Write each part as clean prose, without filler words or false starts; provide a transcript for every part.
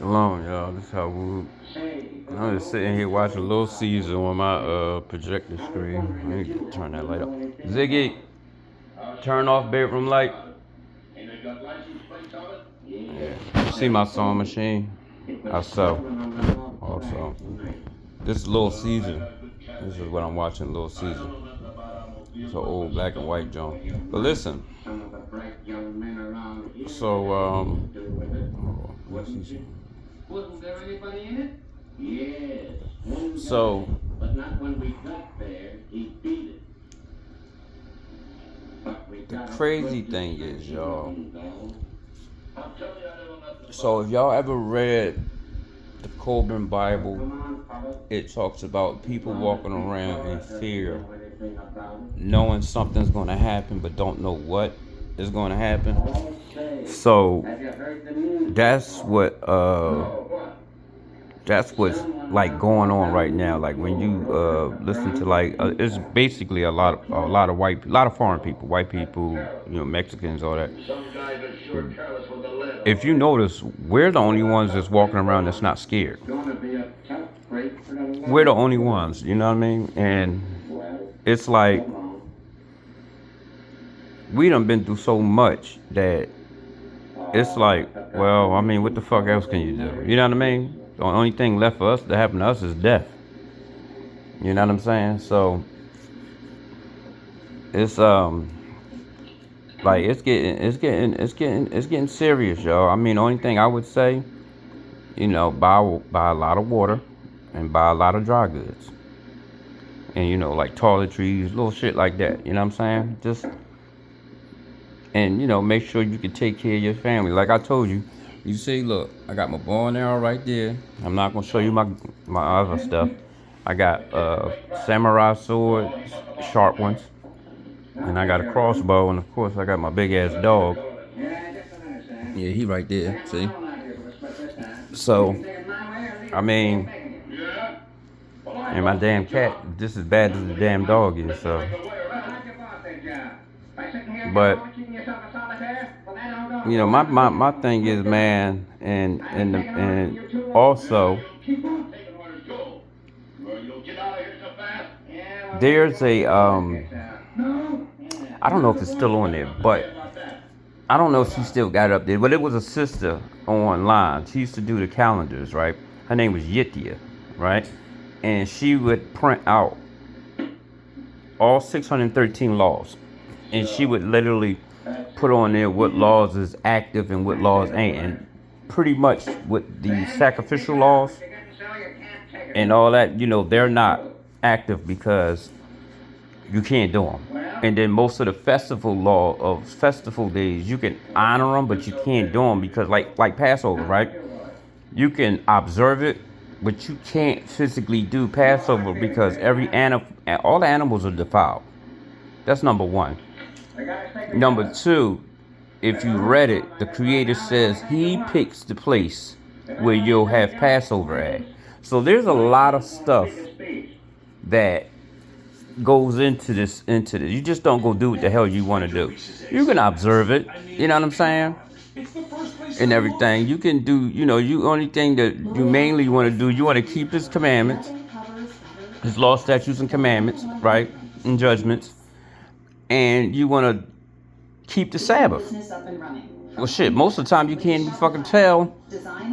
Shalom, y'all. This is how we. I'm just sitting here watching Little Caesar on my projector screen. I need to turn that light up. Ziggy, turn off bedroom light. Yeah. See my sewing machine? I sew. Also, this is Little Caesar. This is what I'm watching, Little Caesar. It's an old black and white joint. But listen. So wasn't there anybody in it? Yes. So, but not when we got there. He beat it. The crazy thing is, y'all. So, if y'all ever read the Coburn Bible, it talks about people walking around in fear, knowing something's going to happen, but don't know what is going to happen. So, that's what's like going on right now. Like when you listen to it's basically a lot of foreign people, white people, Mexicans, all that. If you notice, we're the only ones that's walking around that's not scared. We're the only ones, you know what I mean? And it's like we done been through so much that it's like, well, I mean, what the fuck else can you do? You know what I mean? The only thing left for us to happen to us is death. You know what I'm saying? So it's like it's getting serious, y'all. I mean, the only thing I would say, buy a lot of water and buy a lot of dry goods. And like toiletries, little shit like that. You know what I'm saying? And make sure you can take care of your family. Like I told you, you see, look, I got my bow and arrow right there. I'm not gonna show you my other stuff. I got samurai swords, sharp ones, and I got a crossbow, and of course I got my big ass dog. Yeah, he right there. See? So, I mean, and my damn cat just as bad as the damn dog is. So, but my thing is, man, and also there's a I don't know if it's still on there, but I don't know if she still got it up there, but it was a sister online. She used to do the calendars, right? Her name was Yithia, right? And she would print out all 613 laws, and she would literally put on there what laws is active and what laws ain't. And pretty much with the sacrificial laws and all that, they're not active because you can't do them. And then most of the festival days, you can honor them, but you can't do them because like Passover, right? You can observe it, but you can't physically do Passover because all the animals are defiled. That's number one. Number two, if you read it, the Creator says He picks the place where you'll have Passover at. So there's a lot of stuff that goes into this. You just don't go do what the hell you want to do. You can observe it, you know what I'm saying? And everything. You can do, you only thing that you mainly want to do, you want to keep His commandments, His law, statutes, and commandments, right? And judgments. And you want to keep the Sabbath. Well, shit, most of the time you can't even fucking tell,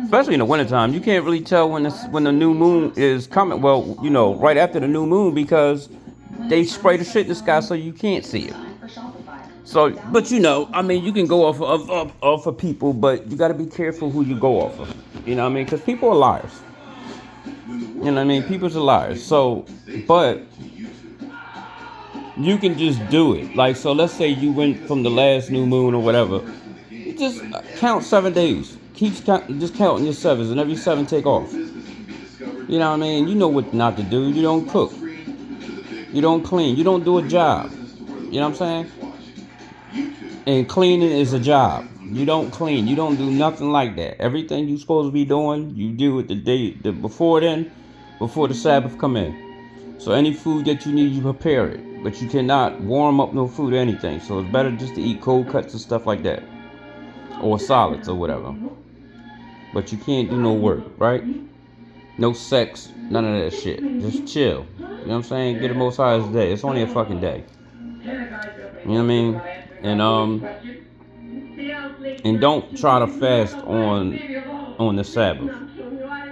especially in the wintertime, you can't really tell when the new moon is coming. Well, right after the new moon, because they spray the shit in the sky so you can't see it. So, but I mean, you can go off of people, but you got to be careful who you go off of. You know what I mean? Because people are liars. You know what I mean? People's are liars. So, but you can just do it. Like, so let's say you went from the last new moon or whatever. You just count 7 days. Just counting your sevens, and every 7 take off. You know what I mean? You know what not to do. You don't cook. You don't clean. You don't do a job. You know what I'm saying? And cleaning is a job. You don't clean. You don't do nothing like that. Everything you're supposed to be doing, you do it before the Sabbath come in. So any food that you need, you prepare it. But you cannot warm up no food or anything. So it's better just to eat cold cuts and stuff like that. Or solids or whatever. but you can't do no work, right? No sex, none of that shit. Just chill. You know what I'm saying? Get the Most High's day. It's only a fucking day. You know what I mean? And and don't try to fast on the Sabbath.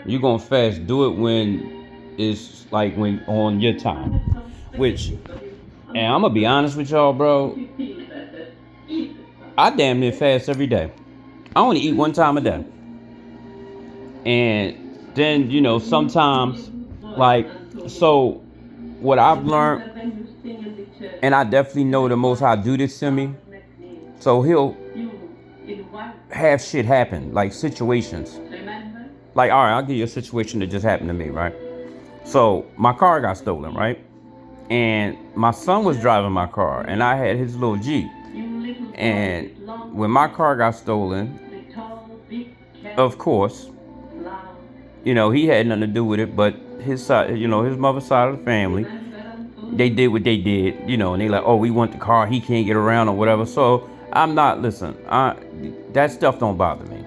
You gonna fast, do it when it's like when on your time. Which, and I'm gonna be honest with y'all, bro. I damn near fast every day. I only eat one time a day. And then, sometimes, like, so what I've learned, and I definitely know the Most High do this to me. So he'll have shit happen, like situations. Like, all right, I'll give you a situation that just happened to me, right? So my car got stolen, right? And my son was driving my car, and I had his little Jeep. And when my car got stolen, of course, he had nothing to do with it, but his side, his mother's side of the family, they did what they did, and they like, oh, we want the car, he can't get around or whatever. So I'm not, listen, that stuff don't bother me.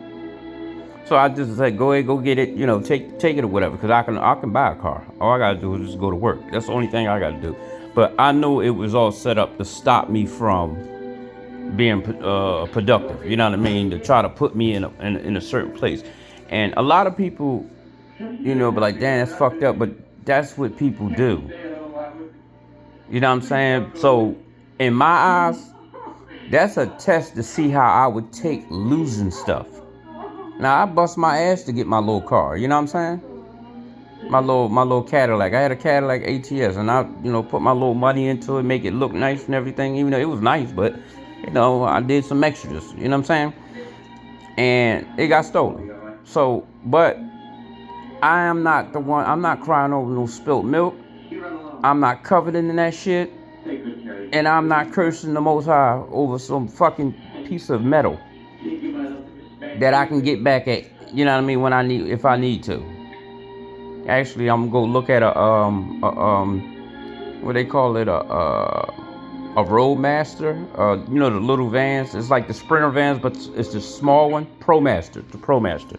So I just said, go ahead, go get it, take it or whatever, because I can buy a car. All I gotta do is just go to work. That's the only thing I gotta do. But I know it was all set up to stop me from being productive. You know what I mean? To try to put me in a certain place. And a lot of people, be like, damn, that's fucked up. But that's what people do. You know what I'm saying? So in my eyes, that's a test to see how I would take losing stuff. Now I bust my ass to get my little car. You know what I'm saying? My little Cadillac. I had a Cadillac ATS, and I put my little money into it, make it look nice and everything. Even though it was nice, but I did some extras. You know what I'm saying? And it got stolen. So, but I am not the one. I'm not crying over no spilt milk. I'm not coveting in that shit, and I'm not cursing the Most High over some fucking piece of metal that I can get back at. You know what I mean? If I need to. Actually, I'm gonna go look at what they call it, a Roadmaster. The little vans. It's like the Sprinter vans, but it's the small one, the ProMaster.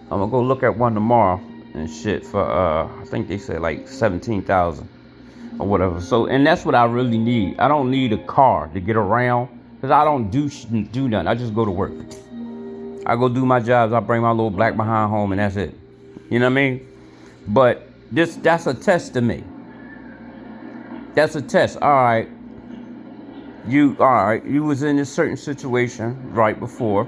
I'm gonna go look at one tomorrow and shit for I think they said like 17,000 or whatever. So, and that's what I really need. I don't need a car to get around because I don't do nothing. I just go to work. I go do my jobs. I bring my little black behind home, and that's it. You know what I mean? But that's a test to me. That's a test. All right. You was in this certain situation right before.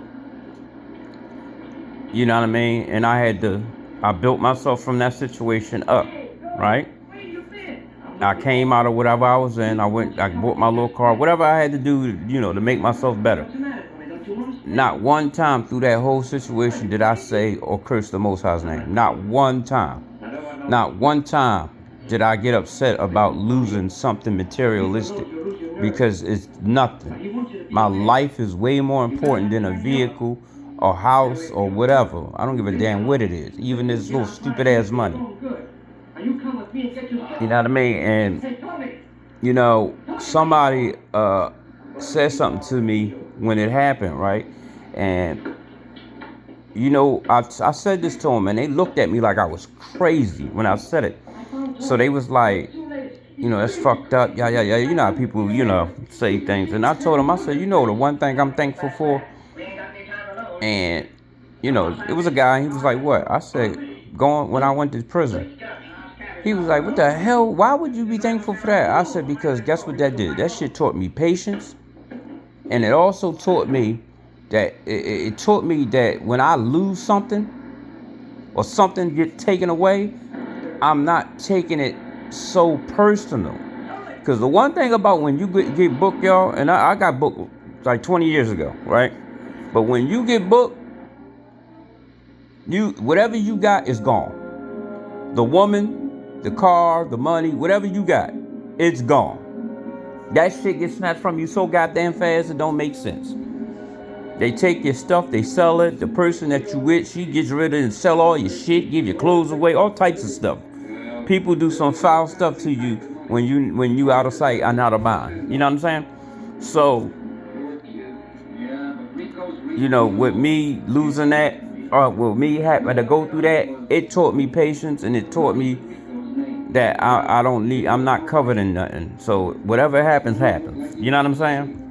You know what I mean? And I built myself from that situation up, right? I came out of whatever I was in. I bought my little car, whatever I had to do, to make myself better. Not one time through that whole situation did I say or curse the Most High's name. Not one time. Not one time did I get upset about losing something materialistic, because it's nothing. My life is way more important than a vehicle or house or whatever. I don't give a damn what it is. Even this little stupid ass money. You know what I mean? And somebody said something to me when it happened, right? And I said this to them, and they looked at me like I was crazy when I said it. So they was like, that's fucked up. Yeah. You know how people, say things. And I told them, I said, the one thing I'm thankful for. And, it was a guy, he was like, what? I said, when I went to prison. He was like, what the hell? Why would you be thankful for that? I said, because guess what that did? That shit taught me patience. And it also taught me that it taught me that when I lose something or something get taken away, I'm not taking it so personal. Because the one thing about when you get booked, y'all, and I got booked like 20 years ago, right? But when you get booked, whatever you got is gone. The woman, the car, the money, whatever you got, it's gone. That shit gets snatched from you so goddamn fast it don't make sense. They take your stuff, they sell it. The person that you with, she gets rid of it and sell all your shit, give your clothes away, all types of stuff. People do some foul stuff to you when you out of sight and out of mind. You know what I'm saying? So, with me losing that, well, me having to go through that, it taught me patience, and it taught me that I'm not covered in nothing. So whatever happens, happens. You know what I'm saying?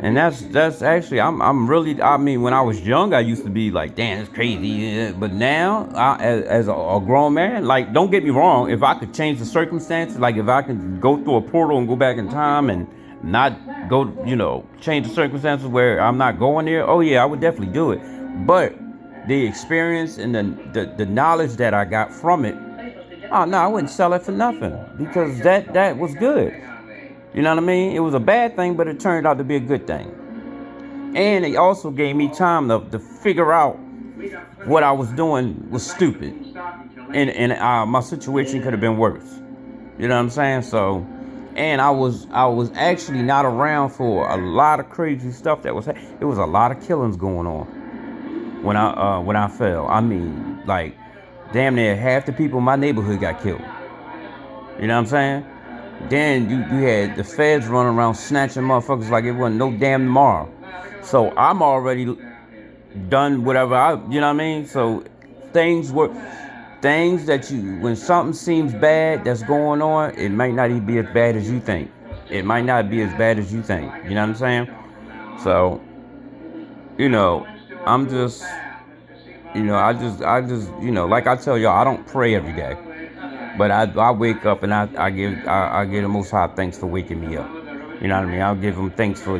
And that's actually I'm really, I mean, when I was young I used to be like, damn, it's crazy. Yeah. But now as a grown man, like, don't get me wrong, if I could change the circumstances, like if I could go through a portal and go back in time and not go, change the circumstances where I'm not going there, oh yeah, I would definitely do it. But the experience and the knowledge that I got from it, oh no, I wouldn't sell it for nothing, because that was good. You know what I mean? It was a bad thing, but it turned out to be a good thing. And it also gave me time to figure out what I was doing was stupid. And my situation could have been worse. You know what I'm saying? So, and I was actually not around for a lot of crazy stuff that was. It was a lot of killings going on when I fell. I mean, like, damn near half the people in my neighborhood got killed. You know what I'm saying? Then you had the feds running around snatching motherfuckers like it wasn't no damn tomorrow. So I'm already done whatever you know what I mean? So things that when something seems bad that's going on, it might not even be as bad as you think. It might not be as bad as you think. You know what I'm saying? So, I'm just, I just, like I tell y'all, I don't pray every day. But I wake up and I give the Most High thanks for waking me up. You know what I mean? I'll give him thanks for,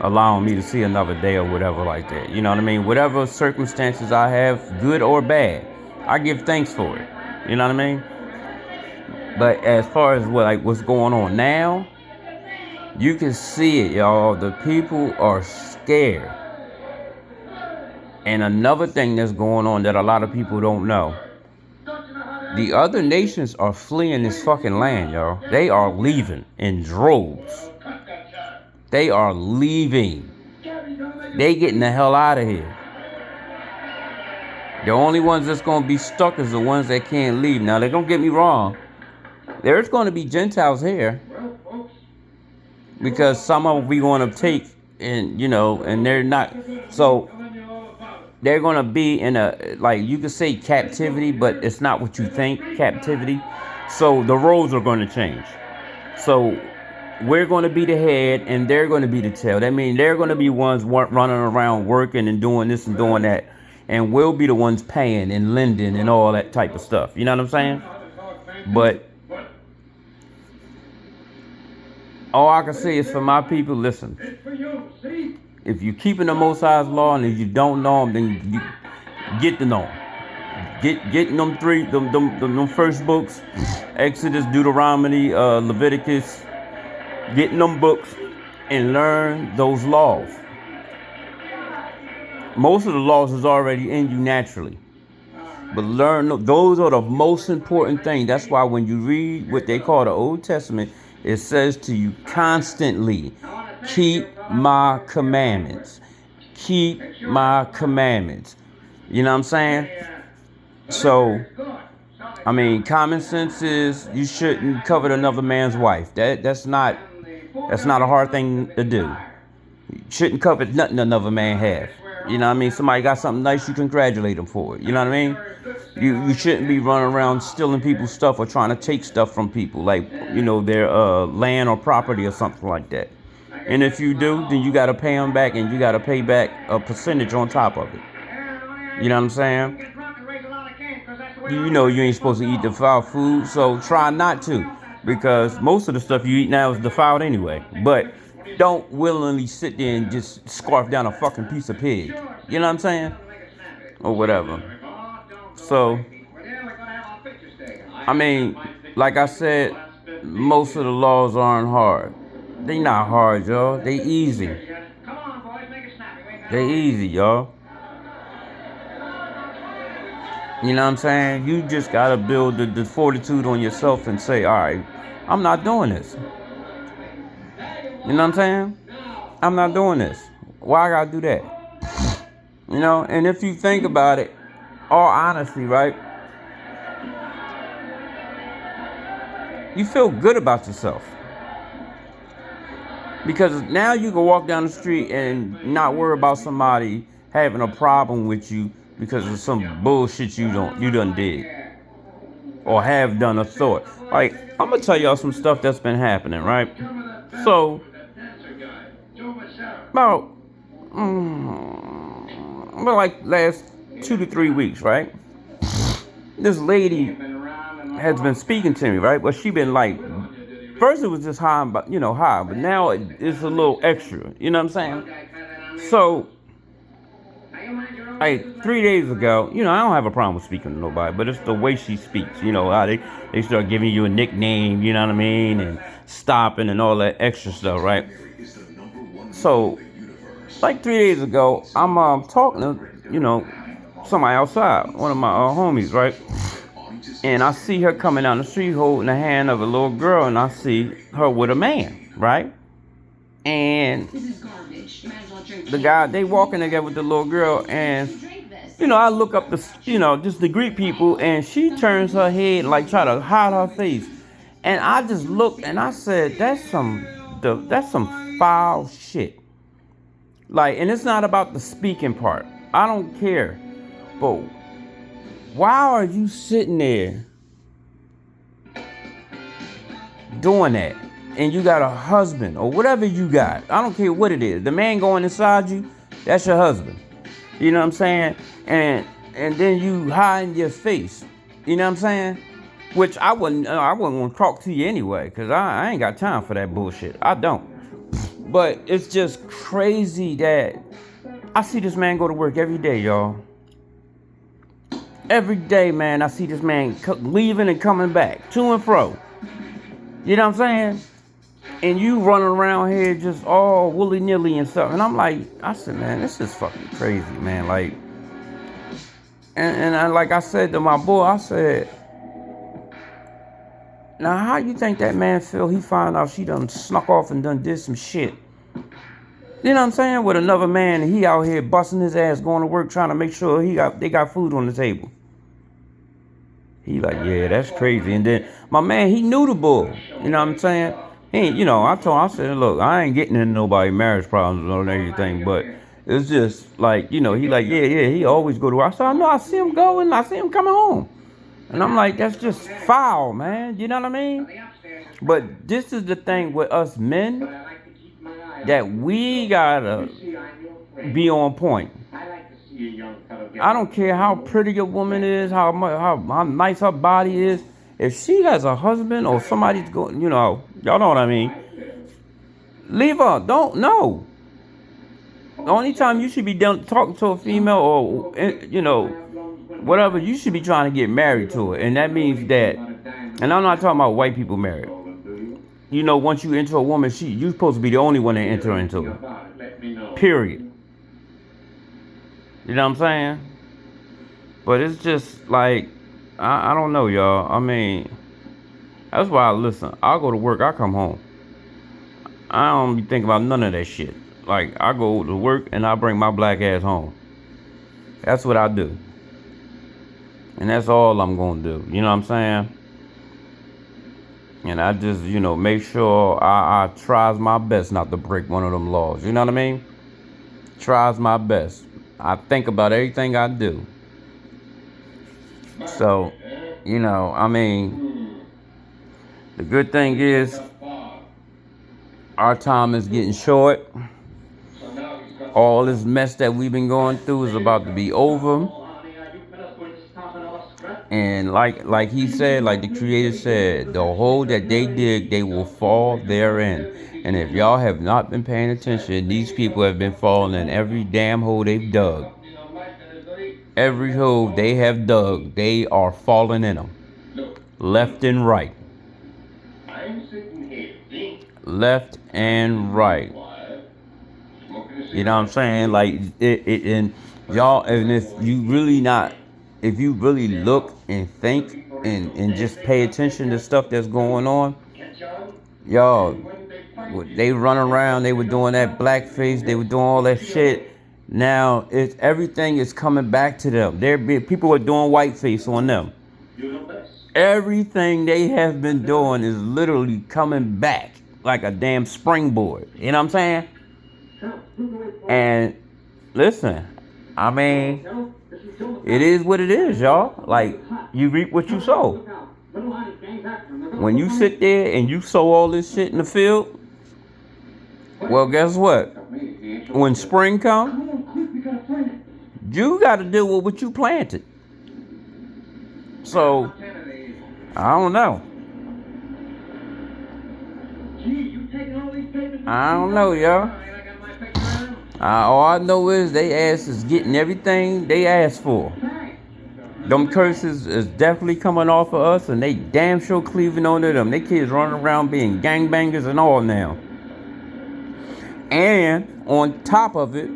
allowing me to see another day or whatever like that. You know what I mean? Whatever circumstances I have, good or bad, I give thanks for it. You know what I mean? But as far as what's going on now, you can see it, y'all. The people are scared. And another thing that's going on that a lot of people don't know, the other nations are fleeing this fucking land, y'all. They are leaving in droves. They are leaving. They getting the hell out of here. The only ones that's going to be stuck is the ones that can't leave. Now, don't get me wrong. There's going to be Gentiles here, because some of them we going to take, and, and they're not. So they're going to be in a, like, you could say captivity, but it's not what you think captivity. So the roles are going to change. So we're going to be the head and they're going to be the tail. That means they're going to be ones running around working and doing this and doing that. And we'll be the ones paying and lending and all that type of stuff. You know what I'm saying? But all I can say is, for my people, listen. If you're keeping the Most High's law, and if you don't know them, then you get to know them. Get them first books, Exodus, Deuteronomy, Leviticus. Getting them books and learn those laws. Most of the laws is already in you naturally, but learn those are the most important thing. That's why when you read what they call the Old Testament, it says to you constantly, keep my commandments. Keep my commandments. You know what I'm saying? So, I mean, common sense is you shouldn't covet another man's wife. That's not a hard thing to do. You shouldn't covet nothing another man has. You know what I mean? Somebody got something nice, you congratulate them for it. You know what I mean? You shouldn't be running around stealing people's stuff or trying to take stuff from people, like, their land or property or something like that. And if you do, then you got to pay them back, and you got to pay back a percentage on top of it. You know what I'm saying? You ain't supposed to eat defiled food, so try not to, because most of the stuff you eat now is defiled anyway. But don't willingly sit there and just scarf down a fucking piece of pig. You know what I'm saying? Or whatever. So, I mean, like I said, most of the laws aren't hard. They not hard, y'all. They easy. They easy, y'all. You know what I'm saying? You just gotta build the fortitude on yourself and say, all right, I'm not doing this. You know what I'm saying? I'm not doing this. Why I gotta do that? And if you think about it, all honesty, right? You feel good about yourself. Because now you can walk down the street and not worry about somebody having a problem with you because of some bullshit you done did or have done or thought. Like, I'm gonna tell y'all some stuff that's been happening, right? So about well, like last 2 to 3 weeks, right? This lady has been speaking to me, right? But she been like, first it was just high, but high, but now it's a little extra. You know what I'm saying? So, like 3 days ago, I don't have a problem with speaking to nobody, but it's the way she speaks. You know how they start giving you a nickname. You know what I mean? And stopping and all that extra stuff, right? So, like 3 days ago, I'm talking to somebody outside, one of my homies, right? And I see her coming down the street holding the hand of a little girl, and I see her with a man, right? And the guy, they walking together with the little girl, and I look up just to greet people, and she turns her head like try to hide her face, and I just looked and I said, that's some foul shit. Like, and it's not about the speaking part. I don't care, but why are you sitting there doing that? And you got a husband or whatever you got. I don't care what it is. The man going inside you, that's your husband. You know what I'm saying? And then you hiding your face. You know what I'm saying? Which I wouldn't want to talk to you anyway, because I ain't got time for that bullshit. I don't. But it's just crazy that I see this man go to work every day, y'all. Every day, man, I see this man leaving and coming back, to and fro. You know what I'm saying? And you running around here just all willy-nilly and stuff. And I'm like, I said, man, this is fucking crazy, man. Like, and like I said to my boy, I said, now how you think that man feel? He found out she done snuck off and did some shit. You know what I'm saying? With another man, and he out here busting his ass, going to work, trying to make sure they got food on the table. He like, yeah, that's crazy. And then my man, he knew the bull. You know what I'm saying? He ain't, I said, look, I ain't getting into nobody marriage problems or anything, but it's just like, he like, yeah, he always go to work. I said, I know, I see him going, I see him coming home. And I'm like, that's just foul, man. You know what I mean? But this is the thing with us men, that we gotta be on point. I don't care how pretty a woman is, how nice her body is. If she has a husband or somebody's going, y'all know what I mean. Leave her. Don't know. The only time you should be talking to a female or whatever, you should be trying to get married to her, and that means that. And I'm not talking about white people married. Once you enter a woman, you're supposed to be the only one that enter into her. Period. You know what I'm saying? But it's just like, I don't know, y'all. I mean, that's why I'll go to work, I come home. I don't be thinking about none of that shit. Like, I go to work and I bring my black ass home. That's what I do. And that's all I'm gonna do. You know what I'm saying? And I just, make sure I tries my best not to break one of them laws. You know what I mean? Tries my best. I think about everything I do. So, I mean, the good thing is our time is getting short. All this mess that we've been going through is about to be over. And like he said, like the Creator said, the hole that they dig, they will fall therein. And if y'all have not been paying attention, these people have been falling in every damn hole they've dug. Every hole they have dug, they are falling in them. Left and right. Left and right. You know what I'm saying? Like, and y'all, and if you really look and think and just pay attention to stuff that's going on, y'all, they run around, they were doing that blackface, they were doing all that shit. Now everything is coming back to them. People are doing whiteface on them. Everything they have been doing is literally coming back like a damn springboard. You know what I'm saying? And listen, I mean, it is what it is, y'all. Like, you reap what you sow. When you sit there and you sow all this shit in the field, well, guess what? When spring comes, you got to deal with what you planted. So, I don't know. I don't know, y'all. All I know is they ass is getting everything they asked for. Them curses is definitely coming off of us, and they damn sure cleaving onto them. They kids running around being gangbangers and all now. And on top of it,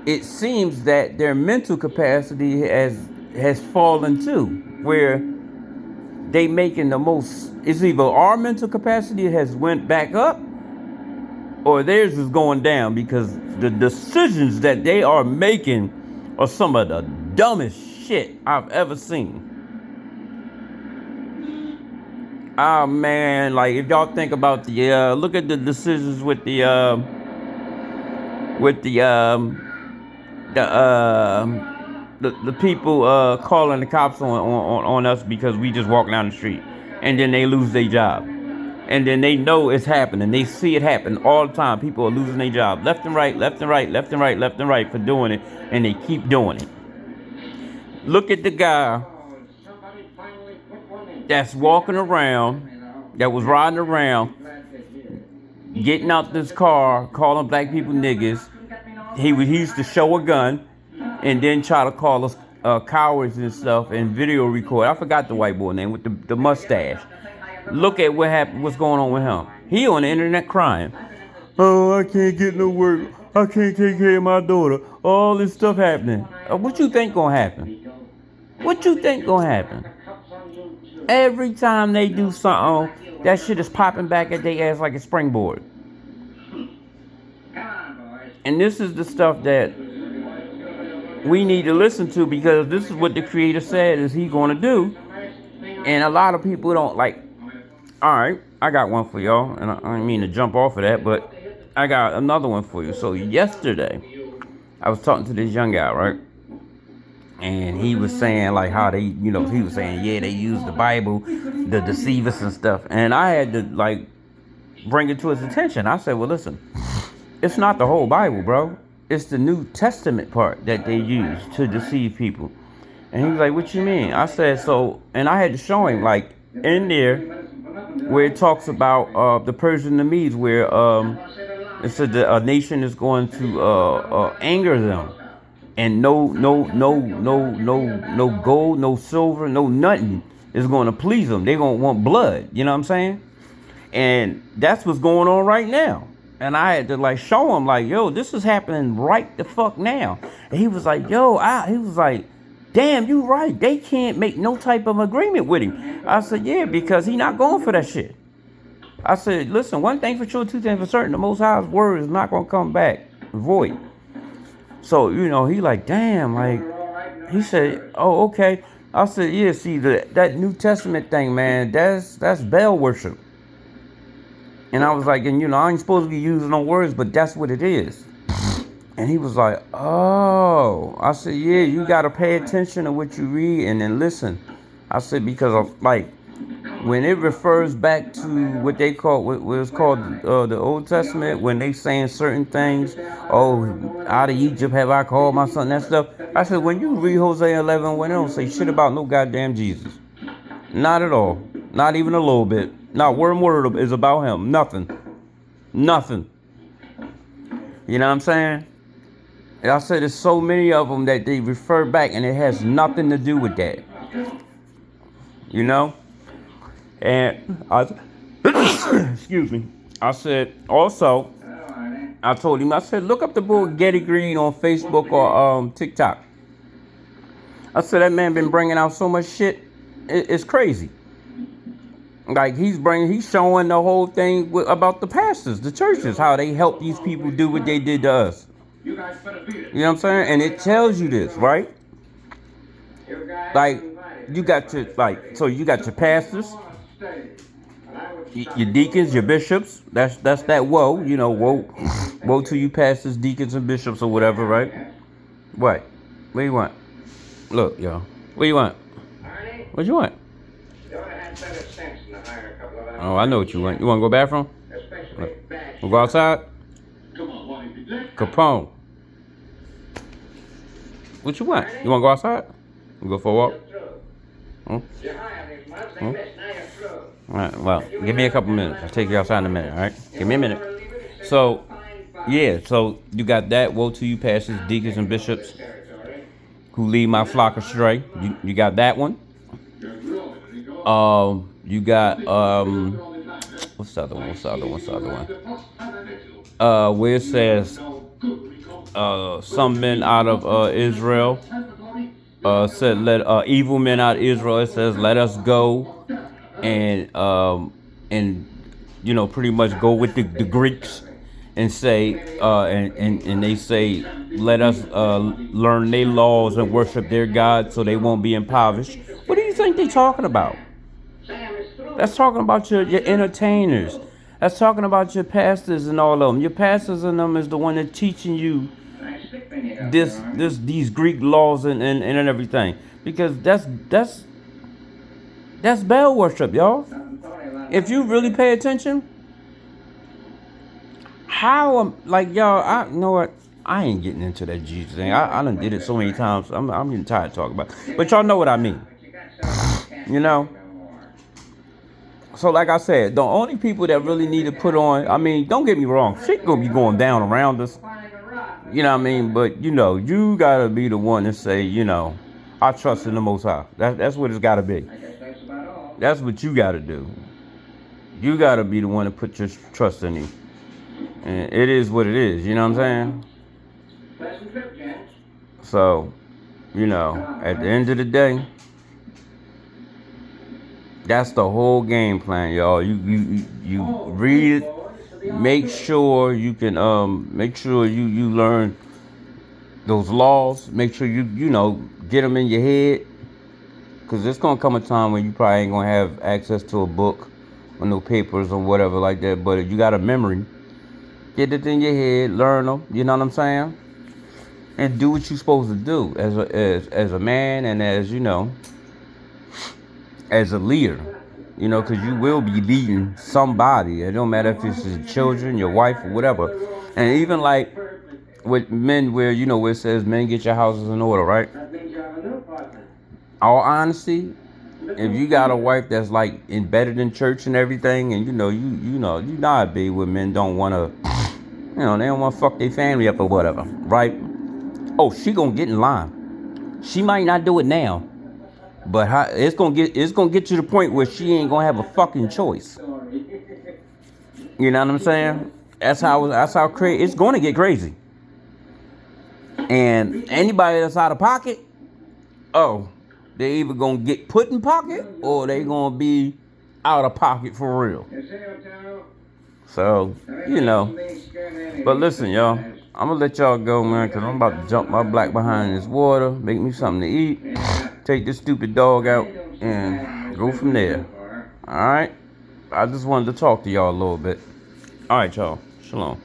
it seems that their mental capacity has fallen too, where they making the most. It's either our mental capacity has went back up, or theirs is going down, because the decisions that they are making are some of the dumbest shit I've ever seen. Oh man, like if y'all think about the look at the decisions with the people calling the cops on us because we just walk down the street, and then they lose their job. And then they know it's happening. They see it happen all the time. People are losing their job left and right, left and right, left and right, left and right for doing it. And they keep doing it. Look at the guy that's walking around, that was riding around, getting out this car, calling black people niggas. He used to show a gun and then try to call us cowards and stuff and video record. I forgot the white boy name with the mustache. Look at what happened. What's going on with him? He on the internet crying. Oh, I can't get no work. I can't take care of my daughter. All this stuff happening. What you think gonna happen? What you think gonna happen? Every time they do something, that shit is popping back at their ass like a springboard. And this is the stuff that we need to listen to, because this is what the Creator said is He gonna do. And a lot of people don't like. All right, I got one for y'all, and I don't mean to jump off of that, but I got another one for you. So yesterday, I was talking to this young guy, right? And he was saying like how they, he was saying, yeah, they use the Bible to deceive us and stuff. And I had to like bring it to his attention. I said, well, listen, it's not the whole Bible, bro. It's the New Testament part that they use to deceive people. And he was like, what you mean? I said, so, and I had to show him like in there, where it talks about the Persian and the Medes, where it said that a nation is going to anger them, and no gold, no silver, no nothing is going to please them. They're going to want blood. You know what I'm saying? And that's what's going on right now. And I had to like show him like, yo, this is happening right the fuck now. And he was like, yo, he was like, damn, you right. They can't make no type of agreement with him. I said, yeah, because he not going for that shit. I said, listen, one thing for sure, two things for certain. The Most High's word is not going to come back void. So, he like, damn, like, he said, oh, okay. I said, yeah, see, that New Testament thing, man, that's Baal worship. And I was like, and I ain't supposed to be using no words, but that's what it is. And he was like, oh. I said, yeah, you got to pay attention to what you read and then listen. I said, because of, like, when it refers back to what they call, what is called the Old Testament, when they saying certain things, oh, out of Egypt have I called my son, that stuff. I said, when you read Hosea 11, when they don't say shit about no goddamn Jesus. Not at all. Not even a little bit. Not one word is about him. Nothing. Nothing. You know what I'm saying? And I said there's so many of them that they refer back, and it has nothing to do with that. And excuse me. I said also, I told him, I said, look up the boy Getty Green on Facebook or TikTok. I said that man been bringing out so much shit. It's crazy. Like he's showing the whole thing about the pastors, the churches, how they help these people do what they did to us. You know what I'm saying? And it tells you this, right? Like you got your pastors, your deacons, your bishops. That's that woe. Woe to you pastors, deacons, and bishops or whatever, right? What? What do you want? Look, y'all. What do you want? Arnie, What you want? you ought to have better sense than to hire a couple of hours. Oh, I know what you want. You want to go bathroom? Especially bad We'll go outside? Come on, Wally. Capone. What you want? You want to go outside? You go for a walk? You're through. Hmm? You hired these months, they Hmm? missed, now you're through. All right, well, give me a couple minutes. I'll take you outside in a minute, all right? Give me a minute. So, yeah, so you got that. Woe to you, pastors, deacons, and bishops who lead my flock astray. You got that one. You got, what's the other one? Where it says, some men out of Israel said, let evil men out of Israel. It says, let us go and you know, pretty much go with the Greeks and say, and they say, let us learn their laws and worship their God so they won't be impoverished. What do you think they're talking about? That's talking about your entertainers. That's talking about your pastors and all of them. Your pastors and them is the one that's teaching you these Greek laws and everything. Because that's Baal worship, y'all. If you really pay attention, like y'all, I you know what? I ain't getting into that Jesus thing. I done did it so many times. I'm getting tired of talking about it. But y'all know what I mean. You know? So like I said, the only people that really need to put on, I mean, don't get me wrong, shit gonna be going down around us. You know what I mean? But you know, you gotta be the one to say, you know, I trust in the Most High. That's what it's gotta be. That's what you gotta do. You gotta be the one to put your trust in Him. And it is what it is, you know what I'm saying? So, you know, at the end of the day, that's the whole game plan, y'all. You read it, make sure you can make sure you learn those laws, make sure you know, get them in your head, cuz there's going to come a time when you probably ain't going to have access to a book or no papers or whatever like that, but if you got a memory, get it in your head, learn them, you know what I'm saying? And do what you're supposed to do as a man and as, you know, as a leader, you know, because you will be leading somebody. It don't matter if it's your children, your wife, or whatever. And even like with men, where, you know, where it says men get your houses in order, right? All honesty, if you got a wife that's like embedded in church and everything, and you know how it be when men don't want to, you know, they don't want to fuck their family up or whatever, right? Oh, she gonna get in line. She might not do it now, but it's gonna get to the point where she ain't gonna have a fucking choice. You know what I'm saying? That's how crazy it's gonna get crazy. And anybody that's out of pocket, oh, they either gonna get put in pocket or they gonna be out of pocket for real. So, you know. But listen, y'all, I'm gonna let y'all go, man, because I'm about to jump my black behind in this water, make me something to eat, take this stupid dog out, and go from there. Alright? I just wanted to talk to y'all a little bit. Alright, y'all. Shalom.